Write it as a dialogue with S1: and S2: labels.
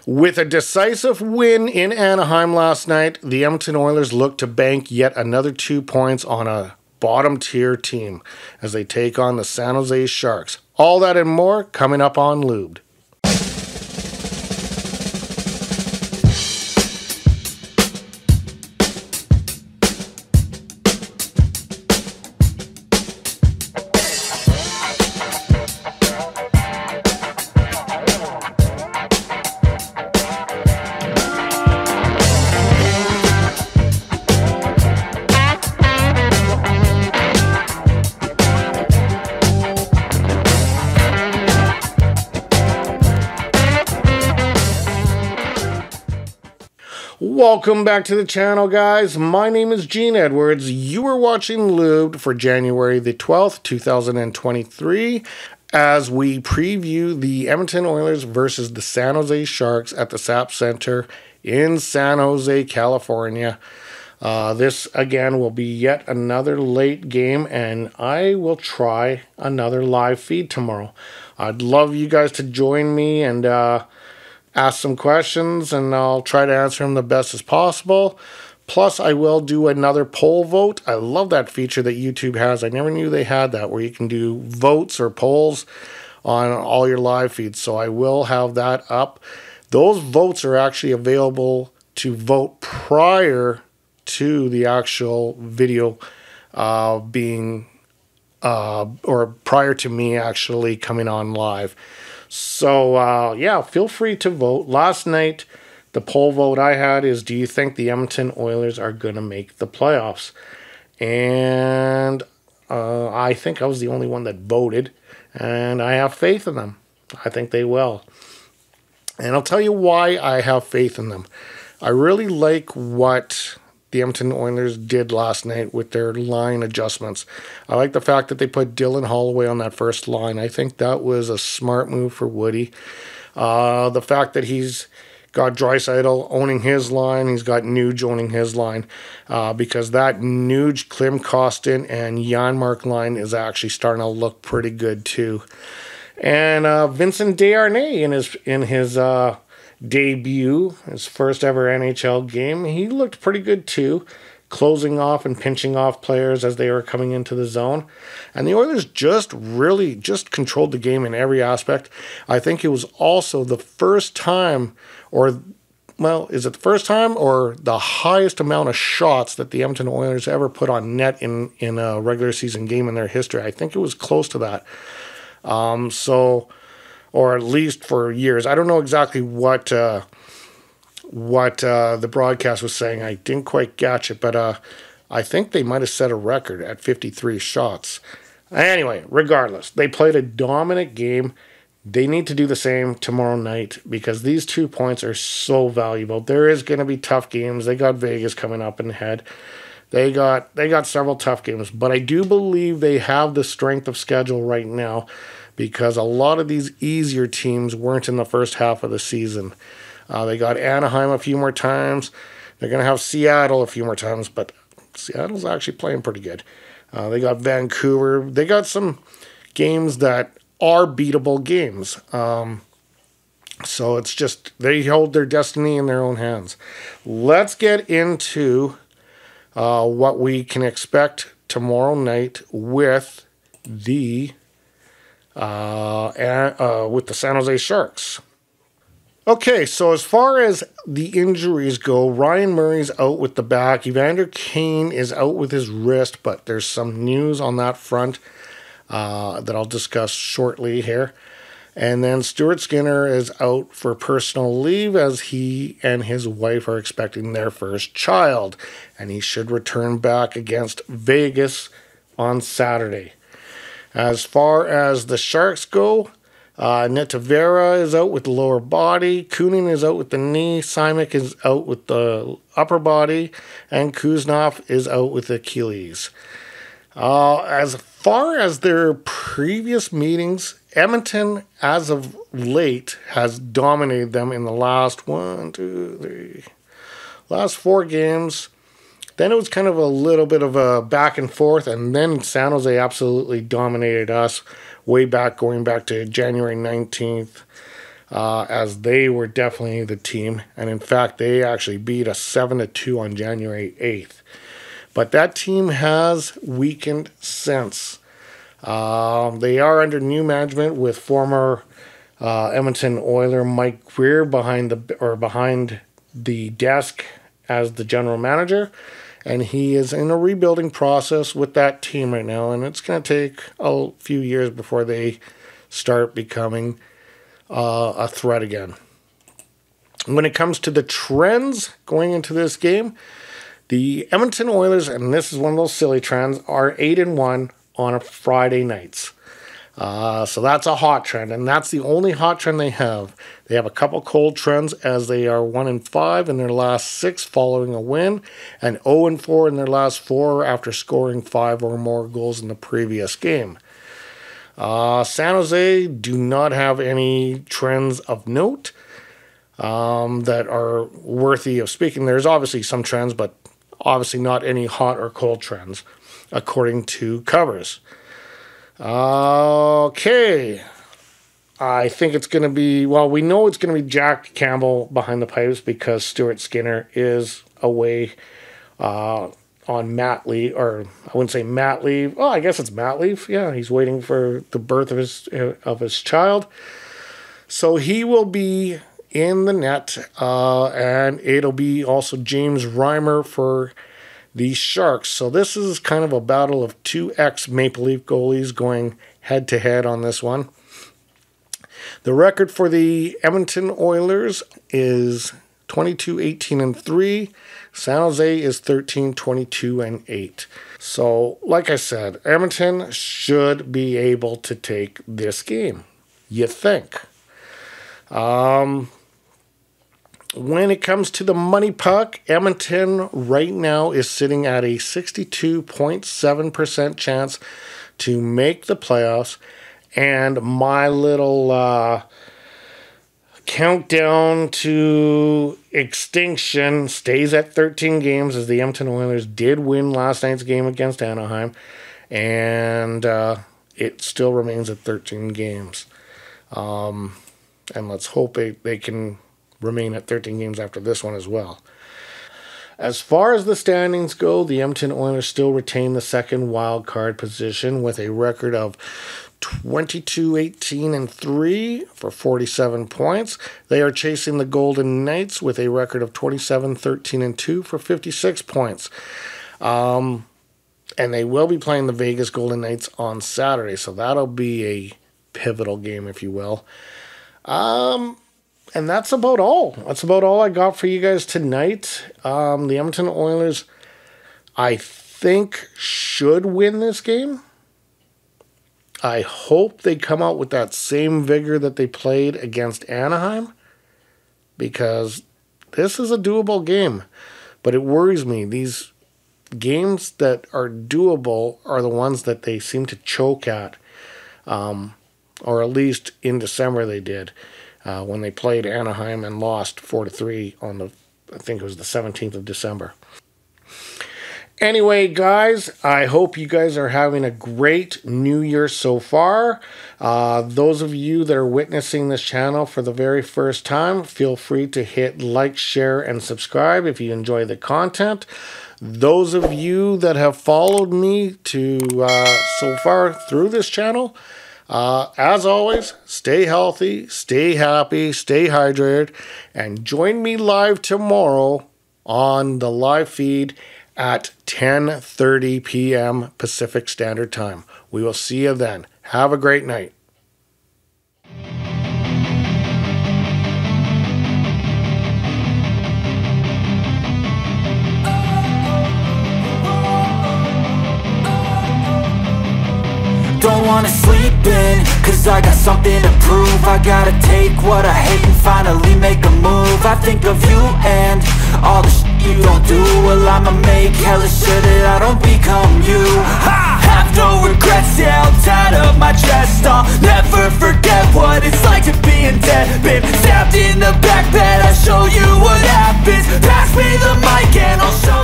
S1: With a decisive win in Anaheim last night, the Edmonton Oilers look to bank yet another 2 points on a bottom-tier team as they take on the San Jose Sharks. All that and more coming up on Lubed. Welcome back to the channel, guys. My name is Gene Edwards. You are watching Lubed for January the 12th, 2023, as we preview the Edmonton Oilers versus the San Jose Sharks at the SAP Centre in San Jose, California. This, again, will be yet another late game, and I will try another live feed tomorrow. I'd love you guys to join me and ask some questions, and I'll try to answer them the best as possible. Plus, I will do another poll vote. I love that feature that YouTube has. I never knew they had that, where you can do votes or polls on all your live feeds. So I will have that up. Those votes are actually available to vote prior to the actual video being, or prior to me actually coming on live. So, yeah, feel free to vote. Last night, the poll vote I had is, do you think the Edmonton Oilers are going to make the playoffs? And I think I was the only one that voted, and I have faith in them. I think they will. And I'll tell you why I have faith in them. I really like what the Edmonton Oilers did last night with their line adjustments. I like the fact that they put Dylan Holloway on that first line. I think that was a smart move for Woody. The fact that he's got Draisaitl owning his line, he's got Nuge owning his line, because that Nuge, Klim Kostin, and Janmark line is actually starting to look pretty good too. And Vincent Desharnais in his debut, his first ever NHL game, he looked pretty good too, closing off and pinching off players as they were coming into the zone. And the Oilers really controlled the game in every aspect. I think it was also the first time, or, well, is it the first time or the highest amount of shots that the Edmonton Oilers ever put on net in a regular season game in their history? I think it was close to that. Or at least for years. I don't know exactly what the broadcast was saying. I didn't quite catch it, but I think they might have set a record at 53 shots. Anyway, regardless, they played a dominant game. They need to do the same tomorrow night because these 2 points are so valuable. There is going to be tough games. They got Vegas coming up in the head. They got several tough games, but I do believe they have the strength of schedule right now, because a lot of these easier teams weren't in the first half of the season. They got Anaheim a few more times. They're going to have Seattle a few more times, but Seattle's actually playing pretty good. They got Vancouver. They got some games that are beatable games. So it's just, they hold their destiny in their own hands. Let's get into what we can expect tomorrow night with the San Jose Sharks. Okay, so as far as the injuries go, Ryan Murray's out with the back. Evander Kane is out with his wrist, but there's some news on that front that I'll discuss shortly here. And then Stuart Skinner is out for personal leave as he and his wife are expecting their first child. And he should return back against Vegas on Saturday. As far as the Sharks go, Netavera is out with the lower body, Kunin is out with the knee, Simek is out with the upper body, and Kuznov is out with Achilles. As far as their previous meetings, Edmonton, as of late, has dominated them in the last 4 games. Then it was kind of a little bit of a back and forth, and then San Jose absolutely dominated us way back, going back to January 19th. as they were definitely the team. And in fact, they actually beat us 7-2 on January 8th. But that team has weakened since. They are under new management with former Edmonton Oiler Mike Greer behind the desk as the general manager. And he is in a rebuilding process with that team right now. And it's going to take a few years before they start becoming a threat again. When it comes to the trends going into this game, the Edmonton Oilers, and this is one of those silly trends, are 8-1 on a Friday nights. So that's a hot trend, and that's the only hot trend they have. They have a couple cold trends as they are 1-5 in their last 6 following a win, and 0-4 in their last 4 after scoring 5 or more goals in the previous game. San Jose do not have any trends of note that are worthy of speaking. There's obviously some trends, but obviously not any hot or cold trends, according to covers. Okay. I think it's going to be, well, we know it's going to be Jack Campbell behind the pipes because Stuart Skinner is away on mat leave, or I wouldn't say mat leave. Oh, I guess it's mat leave. Yeah, he's waiting for the birth of his child. So he will be in the net, and it'll be also James Reimer for the Sharks. So this is kind of a battle of 2 ex-Maple Leaf goalies going head-to-head on this one. The record for the Edmonton Oilers is 22-18-3. San Jose is 13-22-8. So, like I said, Edmonton should be able to take this game. You think. When it comes to the money puck, Edmonton right now is sitting at a 62.7% chance to make the playoffs. And my little countdown to extinction stays at 13 games as the Edmonton Oilers did win last night's game against Anaheim. And it still remains at 13 games. And let's hope they can remain at 13 games after this one as well. As far as the standings go, the Edmonton Oilers still retain the second wild card position with a record of 22-18-3 for 47 points. They are chasing the Golden Knights with a record of 27-13-2 for 56 points. And they will be playing the Vegas Golden Knights on Saturday, so that'll be a pivotal game, if you will. And that's about all. That's about all I got for you guys tonight. The Edmonton Oilers, I think, should win this game. I hope they come out with that same vigor that they played against Anaheim, because this is a doable game. But it worries me. These games that are doable are the ones that they seem to choke at, or at least in December they did. When they played Anaheim and lost 4-3 on I think it was the 17th of December. Anyway, guys, I hope you guys are having a great New Year so far. Those of you that are witnessing this channel for the very first time, feel free to hit like, share, and subscribe if you enjoy the content. Those of you that have followed me so far through this channel, as always, stay healthy, stay happy, stay hydrated, and join me live tomorrow on the live feed at 10:30 p.m. Pacific Standard Time. We will see you then. Have a great night.
S2: Don't wanna sleep in, cause I got something to prove. I gotta take what I hate and finally make a move. I think of you and all the shit you don't do. Well, I'ma make hella sure that I don't become you. I have no regrets, yeah, I'll tie up my chest. I'll never forget what it's like to being dead. Been stabbed in the back bed, I'll show you what happens. Pass me the mic and I'll show you.